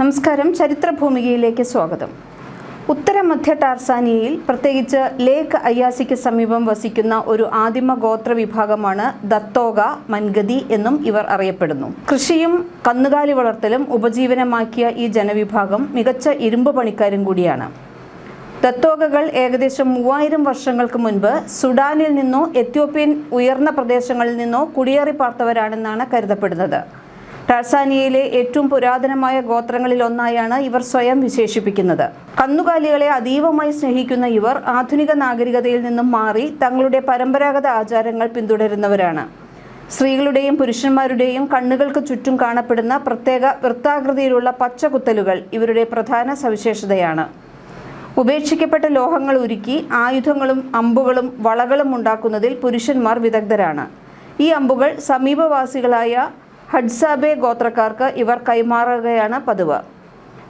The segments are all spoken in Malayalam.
നമസ്കാരം. ചരിത്രഭൂമികയിലേക്ക് സ്വാഗതം. ഉത്തര മധ്യ ടാർസാനിയയിൽ പ്രത്യേകിച്ച് ലേക്ക് അയ്യാസിക്ക് സമീപം വസിക്കുന്ന ഒരു ആദിമ ഗോത്ര വിഭാഗമാണ് ദത്തോഗ മൻഗതി എന്നും ഇവർ അറിയപ്പെടുന്നു. കൃഷിയും കന്നുകാലി വളർത്തലും ഉപജീവനമാക്കിയ ഈ ജനവിഭാഗം മികച്ച ഇരുമ്പ് പണിക്കാരും കൂടിയാണ്. ദത്തോഗകൾ ഏകദേശം 3000 വർഷങ്ങൾക്ക് മുൻപ് സുഡാനിൽ നിന്നോ എത്യോപ്യൻ ഉയർന്ന പ്രദേശങ്ങളിൽ നിന്നോ കുടിയേറി പാർത്തവരാണെന്നാണ് കരുതപ്പെടുന്നത്. ടാർസാനിയയിലെ ഏറ്റവും പുരാതനമായ ഗോത്രങ്ങളിൽ ഒന്നായാണ് ഇവർ സ്വയം വിശേഷിപ്പിക്കുന്നത്. കന്നുകാലികളെ അതീവമായി സ്നേഹിക്കുന്ന ഇവർ ആധുനിക നാഗരികതയിൽ നിന്നും മാറി തങ്ങളുടെ പരമ്പരാഗത ആചാരങ്ങൾ പിന്തുടരുന്നവരാണ്. സ്ത്രീകളുടെയും പുരുഷന്മാരുടെയും കണ്ണുകൾക്ക് ചുറ്റും കാണപ്പെടുന്ന പ്രത്യേക വൃത്താകൃതിയിലുള്ള പച്ചകുത്തലുകൾ ഇവരുടെ പ്രധാന സവിശേഷതയാണ്. ഉപേക്ഷിക്കപ്പെട്ട ലോഹങ്ങൾ ഉരുക്കി ആയുധങ്ങളും അമ്പുകളും വളകളും ഉണ്ടാക്കുന്നതിൽ പുരുഷന്മാർ വിദഗ്ധരാണ്. ഈ അമ്പുകൾ സമീപവാസികളായ ഹഡ്സാബെ ഗോത്രക്കാർക്ക് ഇവർ കൈമാറുകയാണ് പതിവ്.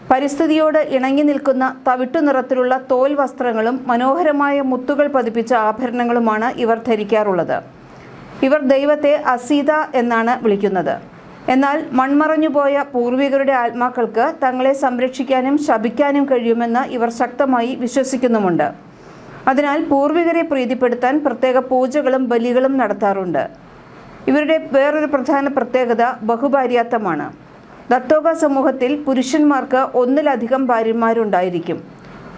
പരിസ്ഥിതിയോട് ഇണങ്ങി നിൽക്കുന്ന തവിട്ടു നിറത്തിലുള്ള തോൽ വസ്ത്രങ്ങളും മനോഹരമായ മുത്തുകൾ പതിപ്പിച്ച ആഭരണങ്ങളുമാണ് ഇവർ ധരിക്കാറുള്ളത്. ഇവർ ദൈവത്തെ അസീത എന്നാണ് വിളിക്കുന്നത്. എന്നാൽ മൺമറഞ്ഞുപോയ പൂർവികരുടെ ആത്മാക്കൾക്ക് തങ്ങളെ സംരക്ഷിക്കാനും ശപിക്കാനും കഴിയുമെന്ന് ഇവർ ശക്തമായി വിശ്വസിക്കുന്നുമുണ്ട്. അതിനാൽ പൂർവികരെ പ്രീതിപ്പെടുത്താൻ പ്രത്യേക പൂജകളും ബലികളും നടത്താറുണ്ട്. ഇവരുടെ വേറൊരു പ്രധാന പ്രത്യേകത ബഹുഭാര്യാത്വമാണ്. ദത്തോഗ സമൂഹത്തിൽ പുരുഷന്മാർക്ക് ഒന്നിലധികം ഭാര്യമാരുണ്ടായിരിക്കും.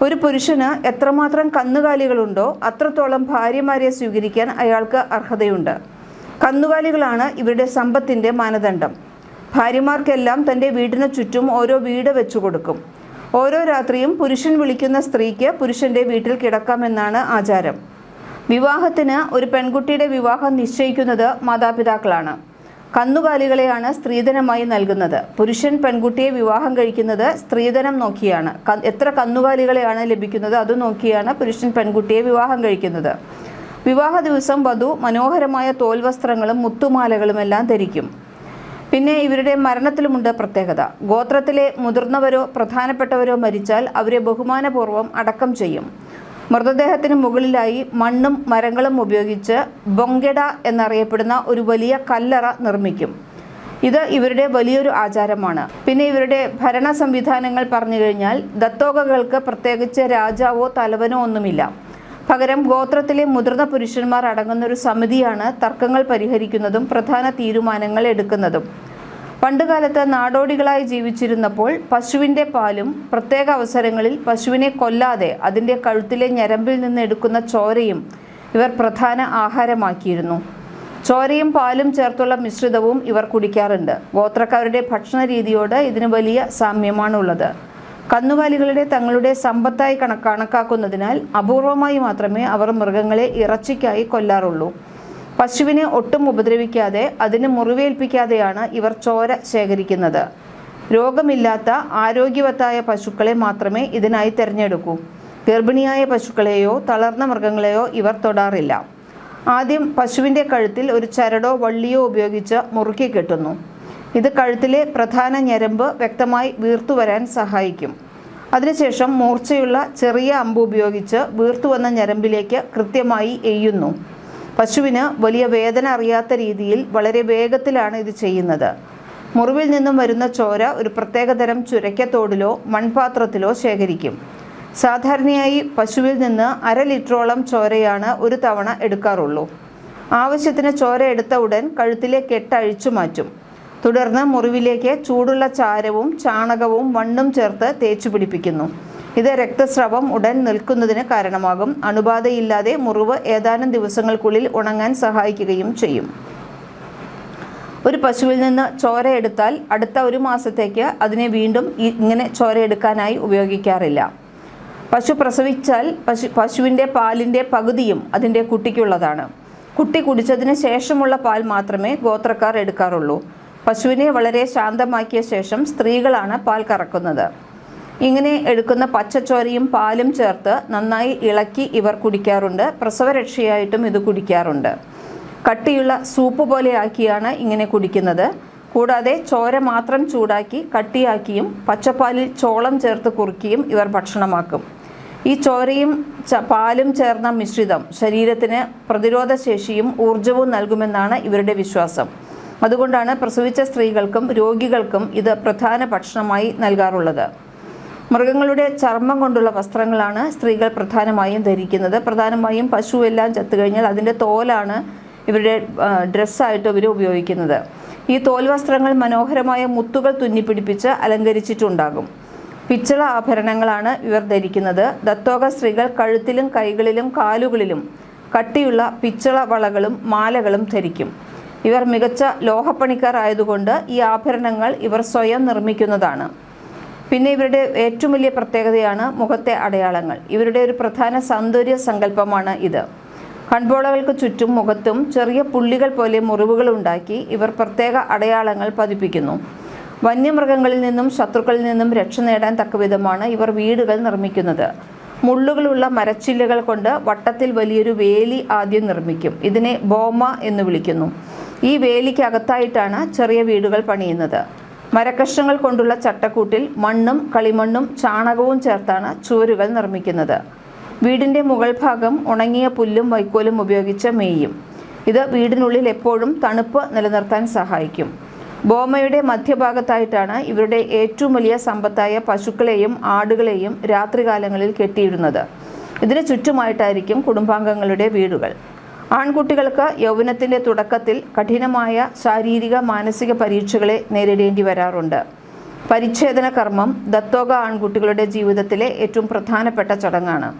ഒരു പുരുഷന് എത്രമാത്രം കന്നുകാലികളുണ്ടോ അത്രത്തോളം ഭാര്യമാരെ സ്വീകരിക്കാൻ അയാൾക്ക് അർഹതയുണ്ട്. കന്നുകാലികളാണ് ഇവരുടെ സമ്പത്തിൻ്റെ മാനദണ്ഡം. ഭാര്യമാർക്കെല്ലാം തൻ്റെ വീടിന് ചുറ്റും ഓരോ വീട് വെച്ചു കൊടുക്കും. ഓരോ രാത്രിയും പുരുഷൻ വിളിക്കുന്ന സ്ത്രീക്ക് പുരുഷൻ്റെ വീട്ടിൽ കിടക്കാമെന്നാണ് ആചാരം. വിവാഹത്തിന് ഒരു പെൺകുട്ടിയുടെ വിവാഹം നിശ്ചയിക്കുന്നത് മാതാപിതാക്കളാണ്. കന്നുകാലികളെയാണ് സ്ത്രീധനമായി നൽകുന്നത്. പുരുഷൻ പെൺകുട്ടിയെ വിവാഹം കഴിക്കുന്നത് സ്ത്രീധനം നോക്കിയാണ്. എത്ര കന്നുകാലികളെയാണ് ലഭിക്കുന്നത് അത് നോക്കിയാണ് പുരുഷൻ പെൺകുട്ടിയെ വിവാഹം കഴിക്കുന്നത്. വിവാഹ ദിവസം വധു മനോഹരമായ തോൽവസ്ത്രങ്ങളും മുത്തുമാലകളുമെല്ലാം ധരിക്കും. പിന്നെ ഇവരുടെ മരണത്തിലുമുണ്ട് പ്രത്യേകത. ഗോത്രത്തിലെ മുതിർന്നവരോ പ്രധാനപ്പെട്ടവരോ മരിച്ചാൽ അവരെ ബഹുമാനപൂർവ്വം അടക്കം ചെയ്യും. മൃതദേഹത്തിന് മുകളിലായി മണ്ണും മരങ്ങളും ഉപയോഗിച്ച് ബൊങ്കെഡ എന്നറിയപ്പെടുന്ന ഒരു വലിയ കല്ലറ നിർമ്മിക്കും. ഇത് ഇവരുടെ വലിയൊരു ആചാരമാണ്. പിന്നെ ഇവരുടെ ഭരണ സംവിധാനങ്ങൾ പറഞ്ഞു കഴിഞ്ഞാൽ ദത്തോഗകൾക്ക് പ്രത്യേകിച്ച് രാജാവോ തലവനോ ഒന്നുമില്ല. പകരം ഗോത്രത്തിലെ മുതിർന്ന പുരുഷന്മാർ അടങ്ങുന്ന ഒരു സമിതിയാണ് തർക്കങ്ങൾ പരിഹരിക്കുന്നതും പ്രധാന തീരുമാനങ്ങൾ എടുക്കുന്നതും. പണ്ടുകാലത്ത് നാടോടികളായി ജീവിച്ചിരുന്നപ്പോൾ പശുവിൻ്റെ പാലും പ്രത്യേക അവസരങ്ങളിൽ പശുവിനെ കൊല്ലാതെ അതിൻ്റെ കഴുത്തിലെ ഞരമ്പിൽ നിന്ന് എടുക്കുന്ന ചോരയും ഇവർ പ്രധാന ആഹാരമാക്കിയിരുന്നു. ചോരയും പാലും ചേർത്തുള്ള മിശ്രിതവും ഇവർ കുടിക്കാറുണ്ട്. ഗോത്രക്കാരുടെ ഭക്ഷണ രീതിയോട് ഇതിന് വലിയ സാമ്യമാണുള്ളത്. കന്നുകാലികളുടെ തങ്ങളുടെ സമ്പത്തായി കണക്കാക്കുന്നതിനാൽ അപൂർവമായി മാത്രമേ അവർ മൃഗങ്ങളെ ഇറച്ചിക്കായി കൊല്ലാറുള്ളൂ. പശുവിനെ ഒട്ടും ഉപദ്രവിക്കാതെ അതിന് മുറിവേൽപ്പിക്കാതെയാണ് ഇവർ ചോര ശേഖരിക്കുന്നത്. രോഗമില്ലാത്ത ആരോഗ്യവത്തായ പശുക്കളെ മാത്രമേ ഇതിനായി തിരഞ്ഞെടുക്കൂ. ഗർഭിണിയായ പശുക്കളെയോ തളർന്ന മൃഗങ്ങളെയോ ഇവർ തൊടാറില്ല. ആദ്യം പശുവിൻ്റെ കഴുത്തിൽ ഒരു ചരടോ വള്ളിയോ ഉപയോഗിച്ച് മുറുക്കി കെട്ടുന്നു. ഇത് കഴുത്തിലെ പ്രധാന ഞരമ്പ് വ്യക്തമായി വീർത്തുവരാൻ സഹായിക്കും. അതിനുശേഷം മൂർച്ചയുള്ള ചെറിയ അമ്പ് ഉപയോഗിച്ച് വീർത്തുവന്ന ഞരമ്പിലേക്ക് കൃത്യമായി എയ്യുന്നു. പശുവിന് വലിയ വേദന അറിയാത്ത രീതിയിൽ വളരെ വേഗത്തിലാണ് ഇത് ചെയ്യുന്നത്. മുറിവിൽ നിന്നും വരുന്ന ചോര ഒരു പ്രത്യേകതരം ചുരയ്ക്കത്തോടിലോ മൺപാത്രത്തിലോ ശേഖരിക്കും. സാധാരണയായി പശുവിൽ നിന്ന് 1/2 ലിറ്ററോളം ചോരയാണ് ഒരു തവണ എടുക്കാറുള്ളൂ. ആവശ്യത്തിന് ചോര എടുത്ത ഉടൻ കഴുത്തിലെ കെട്ട് അഴിച്ചു മാറ്റും. തുടർന്ന് മുറിവിലേക്ക് ചൂടുള്ള ചാരവും ചാണകവും മണ്ണും ചേർത്ത് തേച്ചു പിടിപ്പിക്കുന്നു. ഇത് രക്തസ്രവം ഉടൻ നിൽക്കുന്നതിന് കാരണമാകും. അണുബാധയില്ലാതെ മുറിവ് ഏതാനും ദിവസങ്ങൾക്കുള്ളിൽ ഉണങ്ങാൻ സഹായിക്കുകയും ചെയ്യും. ഒരു പശുവിൽ നിന്ന് ചോര എടുത്താൽ അടുത്ത 1 മാസത്തേക്ക് അതിനെ വീണ്ടും ഇങ്ങനെ ചോര എടുക്കാനായി ഉപയോഗിക്കാറില്ല. പശു പ്രസവിച്ചാൽ പശുവിൻ്റെ പാലിൻ്റെ പകുതിയും അതിൻ്റെ കുട്ടിക്കുള്ളതാണ്. കുട്ടി കുടിച്ചതിന് ശേഷമുള്ള പാൽ മാത്രമേ ഗോത്രക്കാർ എടുക്കാറുള്ളൂ. പശുവിനെ വളരെ ശാന്തമാക്കിയ ശേഷം സ്ത്രീകളാണ് പാൽ കറക്കുന്നത്. ഇങ്ങനെ എടുക്കുന്ന പച്ചച്ചോരയും പാലും ചേർത്ത് നന്നായി ഇളക്കി ഇവർ കുടിക്കാറുണ്ട്. പ്രസവരക്ഷയായിട്ടും ഇത് കുടിക്കാറുണ്ട്. കട്ടിയുള്ള സൂപ്പ് പോലെ ആക്കിയാണ് ഇങ്ങനെ കുടിക്കുന്നത്. കൂടാതെ ചോര മാത്രം ചൂടാക്കി കട്ടിയാക്കിയും പച്ചപ്പാലിൽ ചോളം ചേർത്ത് കുറുക്കിയും ഇവർ ഭക്ഷണമാക്കും. ഈ ചോരയും പാലും ചേർന്ന മിശ്രിതം ശരീരത്തിന് പ്രതിരോധശേഷിയും ഊർജവും നൽകുമെന്നാണ് ഇവരുടെ വിശ്വാസം. അതുകൊണ്ടാണ് പ്രസവിച്ച സ്ത്രീകൾക്കും രോഗികൾക്കും ഇത് പ്രധാന ഭക്ഷണമായി നൽകാറുള്ളത്. മൃഗങ്ങളുടെ ചർമ്മം കൊണ്ടുള്ള വസ്ത്രങ്ങളാണ് സ്ത്രീകൾ പ്രധാനമായും ധരിക്കുന്നത്. പ്രധാനമായും പശുവെല്ലാം ചത്തുകഴിഞ്ഞാൽ അതിൻ്റെ തോലാണ് ഇവരുടെ ഡ്രസ്സായിട്ട് ഇവർ ഉപയോഗിക്കുന്നത്. ഈ തോൽ വസ്ത്രങ്ങൾ മനോഹരമായ മുത്തുകൾ തുന്നിപ്പിടിപ്പിച്ച് അലങ്കരിച്ചിട്ടുണ്ടാകും. പിച്ചള ആഭരണങ്ങളാണ് ഇവർ ധരിക്കുന്നത്. ദത്തോക സ്ത്രീകൾ കഴുത്തിലും കൈകളിലും കാലുകളിലും കട്ടിയുള്ള പിച്ചള വളകളും മാലകളും ധരിക്കും. ഇവർ മികച്ച ലോഹപ്പണിക്കാർ ആയതുകൊണ്ട് ഈ ആഭരണങ്ങൾ ഇവർ സ്വയം നിർമ്മിക്കുന്നതാണ്. പിന്നെ ഇവരുടെ ഏറ്റവും വലിയ പ്രത്യേകതയാണ് മുഖത്തെ അടയാളങ്ങൾ. ഇവരുടെ ഒരു പ്രധാന സൗന്ദര്യ സങ്കല്പമാണ് ഇത്. കൺപോളകൾക്ക് ചുറ്റും മുഖത്തും ചെറിയ പുള്ളികൾ പോലെ മുറിവുകൾ ഉണ്ടാക്കി ഇവർ പ്രത്യേക അടയാളങ്ങൾ പതിപ്പിക്കുന്നു. വന്യമൃഗങ്ങളിൽ നിന്നും ശത്രുക്കളിൽ നിന്നും രക്ഷ നേടാൻ തക്കവിധമാണ് ഇവർ വീടുകൾ നിർമ്മിക്കുന്നത്. മുള്ളുകളുള്ള മരച്ചില്ലകൾ കൊണ്ട് വട്ടത്തിൽ വലിയൊരു വേലി ആദ്യം നിർമ്മിക്കും. ഇതിനെ ബോമ എന്ന് വിളിക്കുന്നു. ഈ വേലിക്കകത്തായിട്ടാണ് ചെറിയ വീടുകൾ പണിയുന്നത്. മരക്കഷ്ണങ്ങൾ കൊണ്ടുള്ള ചട്ടക്കൂട്ടിൽ മണ്ണും കളിമണ്ണും ചാണകവും ചേർത്താണ് ചുവരുകൾ നിർമ്മിക്കുന്നത്. വീടിൻ്റെ മുകൾ ഭാഗം ഉണങ്ങിയ പുല്ലും വൈക്കോലും ഉപയോഗിച്ച് മേയും. ഇത് വീടിനുള്ളിൽ എപ്പോഴും തണുപ്പ് നിലനിർത്താൻ സഹായിക്കും. ബോമയുടെ മധ്യഭാഗത്തായിട്ടാണ് ഇവരുടെ ഏറ്റവും വലിയ സമ്പത്തായ പശുക്കളെയും ആടുകളെയും രാത്രികാലങ്ങളിൽ കെട്ടിയിടുന്നത്. ഇതിന് ചുറ്റുമായിട്ടായിരിക്കും കുടുംബാംഗങ്ങളുടെ വീടുകൾ. ആൺകുട്ടികൾക്ക് യൗവനത്തിൻ്റെ തുടക്കത്തിൽ കഠിനമായ ശാരീരിക മാനസിക പരീക്ഷകളെ നേരിടേണ്ടി വരാറുണ്ട്. പരിച്ഛേദന കർമ്മം ദത്തോക ആൺകുട്ടികളുടെ ജീവിതത്തിലെ ഏറ്റവും പ്രധാനപ്പെട്ട ചടങ്ങാണ്.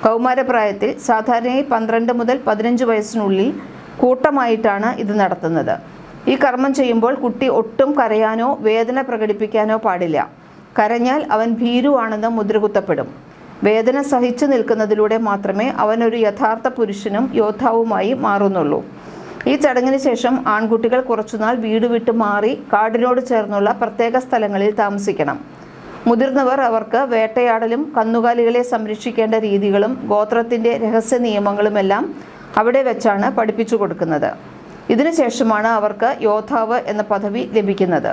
കൗമാരപ്രായത്തിൽ സാധാരണയായി 12 മുതൽ 15 വയസ്സിനുള്ളിൽ കൂട്ടമായിട്ടാണ് ഇത് നടത്തുന്നത്. ഈ കർമ്മം ചെയ്യുമ്പോൾ കുട്ടി ഒട്ടും കരയാനോ വേദന പ്രകടിപ്പിക്കാനോ പാടില്ല. കരഞ്ഞാൽ അവൻ ഭീരുവാണെന്ന് മുദ്രകുത്തപ്പെടും. വേദന സഹിച്ചു നിൽക്കുന്നതിലൂടെ മാത്രമേ അവനൊരു യഥാർത്ഥ പുരുഷനും യോദ്ധാവുമായി മാറുന്നുള്ളൂ. ഈ ചടങ്ങിന് ശേഷം ആൺകുട്ടികൾ കുറച്ചുനാൾ വീട് വിട്ട് മാറി കാടിനോട് ചേർന്നുള്ള പ്രത്യേക സ്ഥലങ്ങളിൽ താമസിക്കണം. മുതിർന്നവർ അവർക്ക് വേട്ടയാടലും കന്നുകാലികളെ സംരക്ഷിക്കേണ്ട രീതികളും ഗോത്രത്തിൻ്റെ രഹസ്യ നിയമങ്ങളുമെല്ലാം അവിടെ വെച്ചാണ് പഠിപ്പിച്ചു കൊടുക്കുന്നത്. ഇതിനുശേഷമാണ് അവർക്ക് യോദ്ധാവ് എന്ന പദവി ലഭിക്കുന്നത്.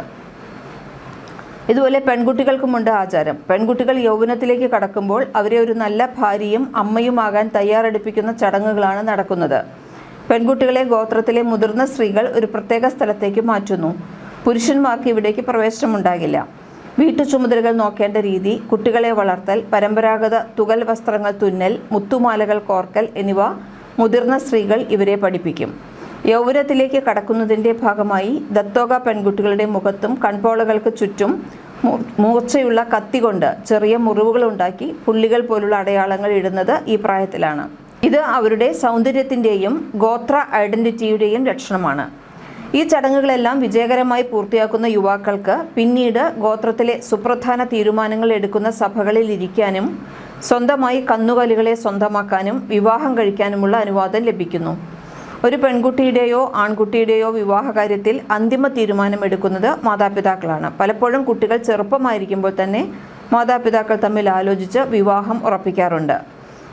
ഇതുപോലെ പെൺകുട്ടികൾക്കുമുണ്ട് ആചാരം. പെൺകുട്ടികൾ യൗവനത്തിലേക്ക് കടക്കുമ്പോൾ അവരെ ഒരു നല്ല ഭാര്യയും അമ്മയുമാകാൻ തയ്യാറെടുപ്പിക്കുന്ന ചടങ്ങുകളാണ് നടക്കുന്നത്. പെൺകുട്ടികളെ ഗോത്രത്തിലെ മുതിർന്ന സ്ത്രീകൾ ഒരു പ്രത്യേക സ്ഥലത്തേക്ക് മാറ്റുന്നു. പുരുഷന്മാർക്ക് ഇവിടേക്ക് പ്രവേശനമുണ്ടാകില്ല. വീട്ടു ചുമതലകൾ നോക്കേണ്ട രീതി, കുട്ടികളെ വളർത്തൽ, പരമ്പരാഗത തുകൽ വസ്ത്രങ്ങൾ തുന്നൽ, മുത്തുമാലകൾ കോർക്കൽ എന്നിവ മുതിർന്ന സ്ത്രീകൾ ഇവരെ പഠിപ്പിക്കും. യൗവനത്തിലേക്ക് കടക്കുന്നതിൻ്റെ ഭാഗമായി ദത്തോക പെൺകുട്ടികളുടെ മുഖത്തും കൺപോളകൾക്ക് ചുറ്റും മൂർച്ചയുള്ള കത്തി കൊണ്ട് ചെറിയ മുറിവുകൾ ഉണ്ടാക്കി പുള്ളികൾ പോലുള്ള അടയാളങ്ങൾ ഇടുന്നത് ഈ പ്രായത്തിലാണ്. ഇത് അവരുടെ സൗന്ദര്യത്തിൻ്റെയും ഗോത്ര ഐഡൻറ്റിറ്റിയുടെയും ലക്ഷണമാണ്. ഈ ചടങ്ങുകളെല്ലാം വിജയകരമായി പൂർത്തിയാക്കുന്ന യുവാക്കൾക്ക് പിന്നീട് ഗോത്രത്തിലെ സുപ്രധാന തീരുമാനങ്ങൾ എടുക്കുന്ന സഭകളിൽ ഇരിക്കാനും സ്വന്തമായി കന്നുകാലികളെ സ്വന്തമാക്കാനും വിവാഹം കഴിക്കാനുമുള്ള അനുവാദം ലഭിക്കുന്നു. ഒരു പെൺകുട്ടിയുടെയോ ആൺകുട്ടിയുടെയോ വിവാഹകാര്യത്തിൽ അന്തിമ തീരുമാനം എടുക്കുന്നത് മാതാപിതാക്കളാണ്. പലപ്പോഴും കുട്ടികൾ ചെറുപ്പമായിരിക്കുമ്പോൾ തന്നെ മാതാപിതാക്കൾ തമ്മിൽ ആലോചിച്ച് വിവാഹം ഉറപ്പിക്കാറുണ്ട്.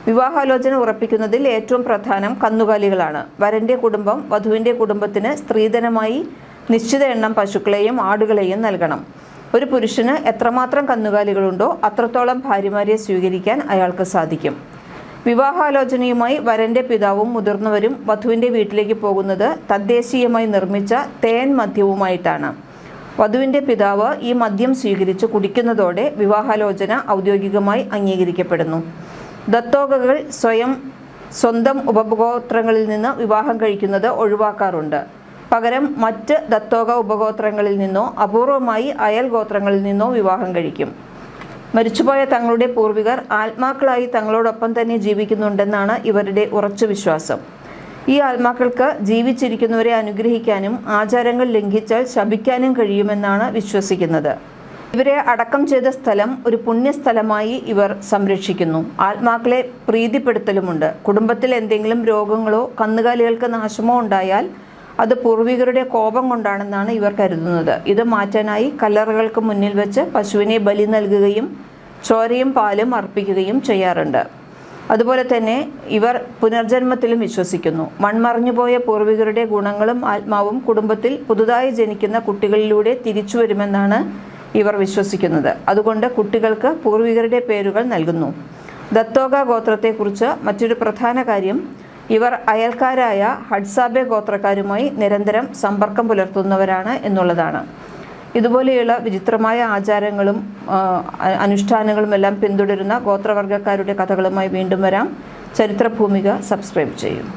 വിവാഹാലോചന ഉറപ്പിക്കുന്നതിൽ ഏറ്റവും പ്രധാനം കന്നുകാലികളാണ്. വരൻ്റെ കുടുംബം വധുവിൻ്റെ കുടുംബത്തിന് സ്ത്രീധനമായി നിശ്ചിത എണ്ണം പശുക്കളെയും ആടുകളെയും നൽകണം. ഒരു പുരുഷന് എത്രമാത്രം കന്നുകാലികളുണ്ടോ അത്രത്തോളം ഭാര്യമാരെ സ്വീകരിക്കാൻ അയാൾക്ക് സാധിക്കും. വിവാഹാലോചനയുമായി വരൻ്റെ പിതാവും മുതിർന്നവരും വധുവിൻ്റെ വീട്ടിലേക്ക് പോകുന്നത് തദ്ദേശീയമായി നിർമ്മിച്ച തേൻ മദ്യവുമായിട്ടാണ്. വധുവിൻ്റെ പിതാവ് ഈ മദ്യം സ്വീകരിച്ച് കുടിക്കുന്നതോടെ വിവാഹാലോചന ഔദ്യോഗികമായി അംഗീകരിക്കപ്പെടുന്നു. ദത്തോകകൾ സ്വന്തം ഉപഗോത്രങ്ങളിൽ നിന്ന് വിവാഹം കഴിക്കുന്നത് ഒഴിവാക്കാറുണ്ട്. പകരം മറ്റ് ദത്തോക ഉപഗോത്രങ്ങളിൽ നിന്നോ അപൂർവമായി അയൽ ഗോത്രങ്ങളിൽ നിന്നോ വിവാഹം കഴിക്കും. മരിച്ചുപോയ തങ്ങളുടെ പൂർവികർ ആത്മാക്കളായി തങ്ങളോടൊപ്പം തന്നെ ജീവിക്കുന്നുണ്ടെന്നാണ് ഇവരുടെ ഉറച്ച വിശ്വാസം. ഈ ആത്മാക്കൾക്ക് ജീവിച്ചിരിക്കുന്നവരെ അനുഗ്രഹിക്കാനും ആചാരങ്ങൾ ലംഘിച്ചാൽ ശപിക്കാനും കഴിയുമെന്നാണ് വിശ്വസിക്കുന്നത്. ഇവരെ അടക്കം ചെയ്ത സ്ഥലം ഒരു പുണ്യസ്ഥലമായി ഇവർ സംരക്ഷിക്കുന്നു. ആത്മാക്കളെ പ്രീതിപ്പെടുത്തലുമുണ്ട്. കുടുംബത്തിൽ എന്തെങ്കിലും രോഗങ്ങളോ കന്നുകാലികൾക്ക് നാശമോ ഉണ്ടായാൽ അത് പൂർവികരുടെ കോപം കൊണ്ടാണെന്നാണ് ഇവർ കരുതുന്നത്. ഇത് മാറ്റാനായി കല്ലറകൾക്ക് മുന്നിൽ വെച്ച് പശുവിനെ ബലി നൽകുകയും ചോരയും പാലും അർപ്പിക്കുകയും ചെയ്യാറുണ്ട്. അതുപോലെ തന്നെ ഇവർ പുനർജന്മത്തിലും വിശ്വസിക്കുന്നു. മൺമറഞ്ഞുപോയ പൂർവികരുടെ ഗുണങ്ങളും ആത്മാവും കുടുംബത്തിൽ പുതുതായി ജനിക്കുന്ന കുട്ടികളിലൂടെ തിരിച്ചു വരുമെന്നാണ് ഇവർ വിശ്വസിക്കുന്നത്. അതുകൊണ്ട് കുട്ടികൾക്ക് പൂർവികരുടെ പേരുകൾ നൽകുന്നു. ദത്തോക ഗോത്രത്തെക്കുറിച്ച് മറ്റൊരു പ്രധാന കാര്യം, ഇവർ അയൽക്കാരായ ഹഡ്സാബെ ഗോത്രക്കാരുമായി നിരന്തരം സമ്പർക്കം പുലർത്തുന്നവരാണ് എന്നുള്ളതാണ്. ഇതുപോലെയുള്ള വിചിത്രമായ ആചാരങ്ങളും അനുഷ്ഠാനങ്ങളും എല്ലാം പിന്തുടരുന്ന ഗോത്രവർഗ്ഗക്കാരുടെ കഥകളുമായി വീണ്ടും വരാം. ചരിത്രഭൂമിക സബ്സ്ക്രൈബ് ചെയ്യും.